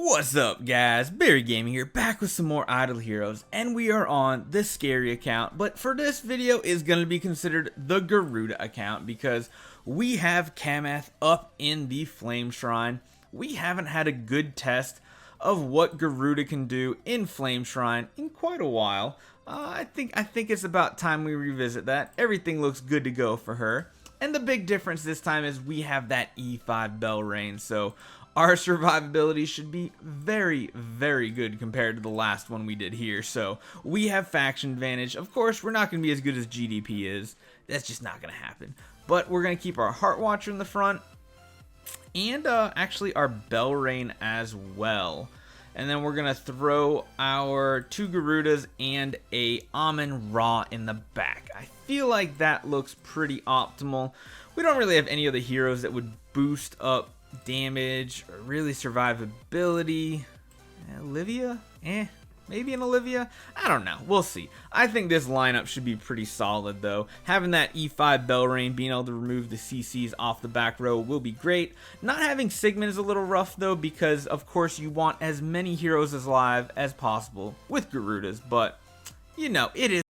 What's up, guys? Barry Gaming here, back with some more Idle Heroes, and we are on the Skerei account. But for this video is going to be considered the Garuda account because we have Kamath up in the Flame Shrine. We haven't had a good test of what Garuda can do in Flame Shrine in quite a while. I think it's about time we revisit that. Everything looks good to go for her. And the big difference this time is we have that E5 Belrain, so our survivability should be very, very good compared to the last one we did here. So we have faction advantage. Of course, we're not going to be as good as GDP is. That's just not going to happen. But we're going to keep our Heart Watcher in the front. And actually our Belrain as well. And then we're going to throw our 2 Garudas and a Amun-Ra in the back. I feel like that looks pretty optimal. We don't really have any other heroes that would boost up damage or really survivability. Olivia? Maybe an Olivia? I don't know. We'll see. I think this lineup should be pretty solid, though. Having that E5 Belrain, being able to remove the CCs off the back row will be great. Not having Sigmund is a little rough, though, because, of course, you want as many heroes alive as possible with Garudas, but, you know, it is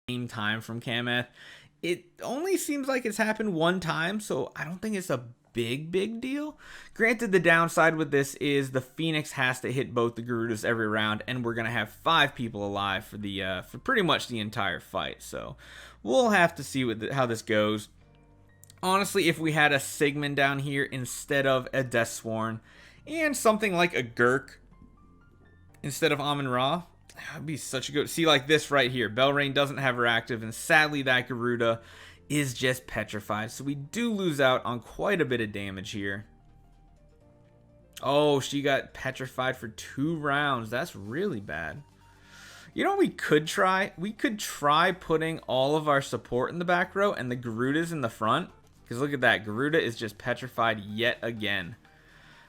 same time from Kamath. It only seems like it's happened one time, so I don't think it's a big deal. Granted, the downside with this is the Phoenix has to hit both the Garudas every round, and we're gonna have 5 people alive for the for pretty much the entire fight. So we'll have to see how this goes. Honestly, if we had a Sigmund down here instead of a Deathsworn, and something like a Gurk instead of Amun-Ra, that'd be such a good... See, like this right here. Belrain doesn't have her active, and sadly that Garuda is just petrified. So we do lose out on quite a bit of damage here. Oh, she got petrified for 2 rounds. That's really bad. You know what we could try? We could try putting all of our support in the back row and the Garudas in the front. Because look at that. Garuda is just petrified yet again.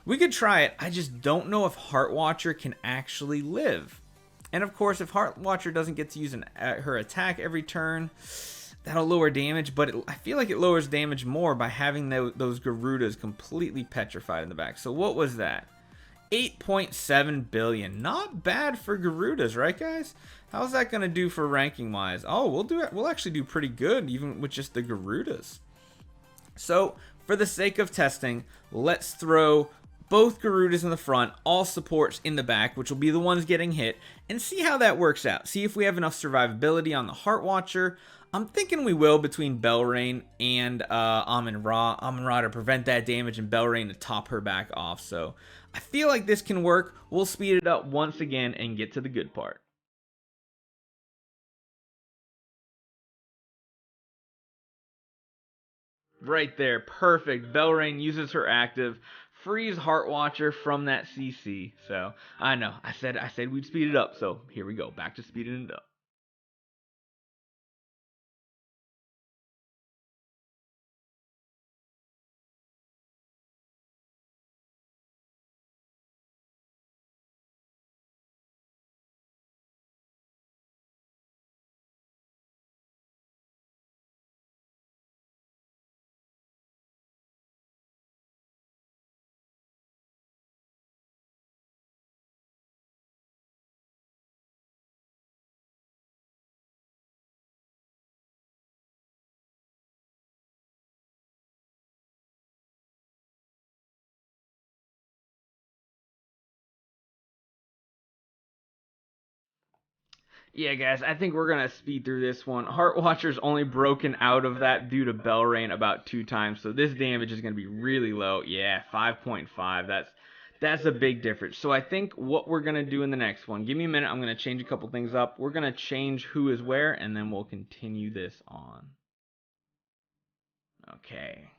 We could try it. I just don't know if Heart Watcher can actually live. And of course, if Heart Watcher doesn't get to use her attack every turn, that'll lower damage. But I feel like it lowers damage more by having those Garudas completely petrified in the back. So what was that? 8.7 billion. Not bad for Garudas, right, guys? How's that going to do for ranking wise? Oh, we'll actually do pretty good even with just the Garudas. So for the sake of testing, let's throw both Garudas in the front, all supports in the back, which will be the ones getting hit, and see how that works out. See if we have enough survivability on the Heart Watcher. I'm thinking we will between Belrain and Amun-Ra. Amun-Ra to prevent that damage and Belrain to top her back off. So I feel like this can work. We'll speed it up once again and get to the good part. Right there, perfect. Belrain uses her active, frees Heart Watcher from that CC. So I know, I said we'd speed it up. So here we go, back to speeding it up. Yeah, guys, I think we're gonna speed through this one. Heart Watcher's only broken out of that due to Belrain about 2 times, so this damage is gonna be really low. Yeah, 5.5. That's a big difference. So I think what we're gonna do in the next one. Give me a minute. I'm gonna change a couple things up. We're gonna change who is where, and then we'll continue this on. Okay.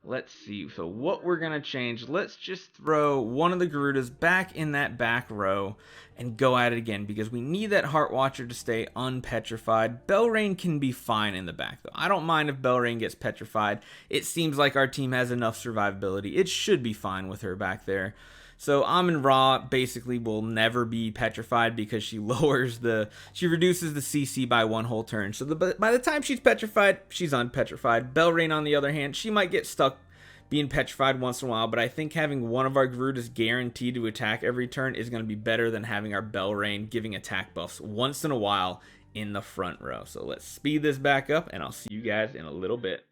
Let's see. So what we're going to change, let's just throw one of the Garudas back in that back row and go at it again because we need that Heart Watcher to stay unpetrified. Belrain can be fine in the back though. I don't mind if Belrain gets petrified. It seems like our team has enough survivability. It should be fine with her back there. So Amun Ra basically will never be petrified because she reduces the CC by one whole turn. So by the time she's petrified, she's unpetrified. Belrain, on the other hand, she might get stuck being petrified once in a while, but I think having one of our Garudas guaranteed to attack every turn is going to be better than having our Belrain giving attack buffs once in a while in the front row. So let's speed this back up, and I'll see you guys in a little bit.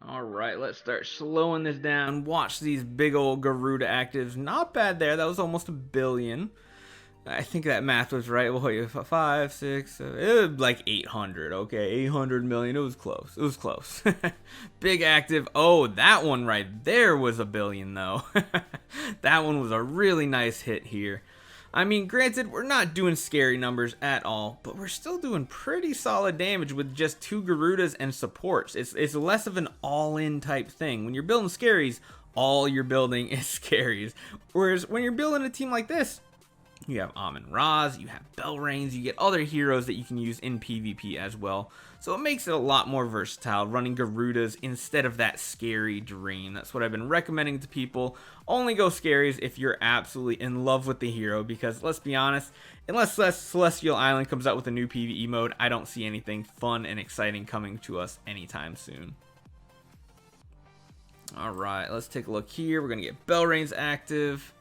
Alright, let's start slowing this down. Watch these big old Garuda actives. Not bad there. That was almost a billion. I think that math was right. Well, wait, 5, 6, 7, it was like 800. Okay, 800 million. It was close. It was close. Big active. Oh, that one right there was a billion, though. That one was a really nice hit here. I mean, granted, we're not doing scary numbers at all, but we're still doing pretty solid damage with just 2 Garudas and supports. It's less of an all-in type thing. When you're building scaries, all you're building is scaries. Whereas when you're building a team like this, you have Amun Ra's, you have Belrains, you get other heroes that you can use in PvP as well. So it makes it a lot more versatile running Garudas instead of that scary dream. That's what I've been recommending to people. Only go scaries if you're absolutely in love with the hero, because let's be honest, unless Celestial Island comes out with a new PvE mode, I don't see anything fun and exciting coming to us anytime soon. Alright, let's take a look here. We're going to get Belrain's active.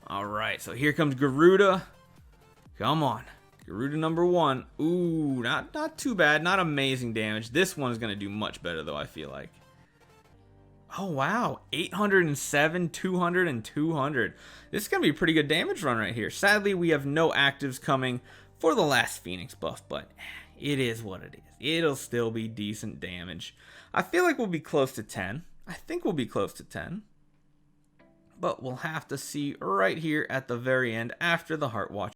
Alright, so here comes Garuda. Come on. Garuda number 1. Ooh, not too bad. Not amazing damage. This one's going to do much better, though, I feel like. Oh, wow. 807, 200, and 200. This is going to be a pretty good damage run right here. Sadly, we have no actives coming for the last Phoenix buff, but it is what it is. It'll still be decent damage. I feel like we'll be close to 10. I think we'll be close to 10. But we'll have to see right here at the very end after the Heart Watch.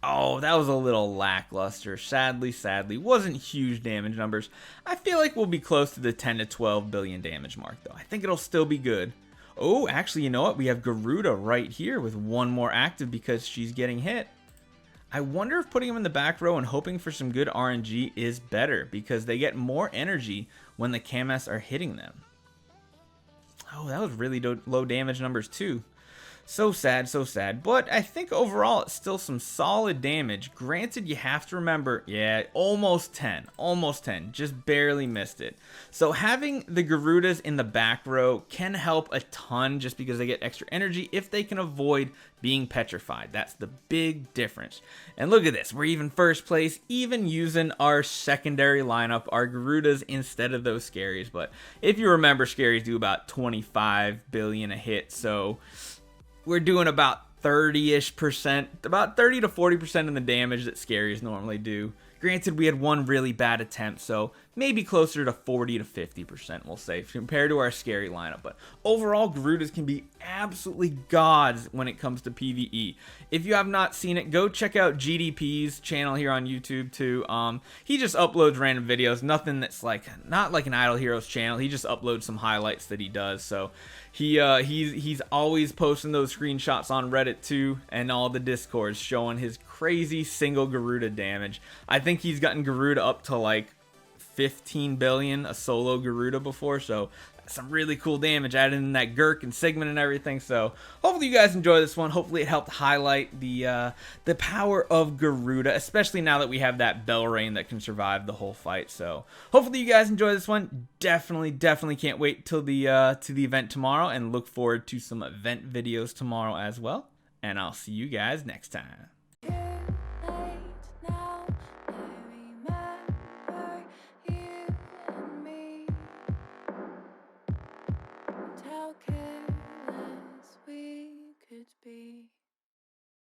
Oh, that was a little lackluster. Sadly, wasn't huge damage numbers. I feel like we'll be close to the 10 to 12 billion damage mark, though. I think it'll still be good. Oh, actually, you know what? We have Garuda right here with one more active because she's getting hit. I wonder if putting them in the back row and hoping for some good RNG is better because they get more energy when the Kamaths are hitting them. Oh, that was really low damage numbers too. So sad, but I think overall it's still some solid damage. Granted, you have to remember, yeah, almost 10, just barely missed it. So having the Garudas in the back row can help a ton just because they get extra energy if they can avoid being petrified. That's the big difference. And look at this, we're even first place, even using our secondary lineup, our Garudas instead of those Skereis. But if you remember, Skereis do about 25 billion a hit, so we're doing about 30-ish%, about 30 to 40% of the damage that Skereis normally do. Granted, we had one really bad attempt, so maybe closer to 40 to 50%, we'll say, compared to our Skerei lineup. But overall, Garudas can be absolutely gods when it comes to PvE. If you have not seen it, go check out GDP's channel here on YouTube too. He just uploads random videos, nothing that's not like an Idle Heroes channel. He just uploads some highlights that he does. So he's always posting those screenshots on Reddit too, and all the Discords showing his crazy single Garuda damage. I think he's gotten Garuda up to like 15 billion, a solo Garuda before, so that's some really cool damage added in that Gurk and Sigmund and everything. So hopefully you guys enjoy this one. Hopefully it helped highlight the power of Garuda, especially now that we have that Belrain that can survive the whole fight. So hopefully you guys enjoy this one. Definitely can't wait till the event tomorrow, and look forward to some event videos tomorrow as well. And I'll see you guys next time. How can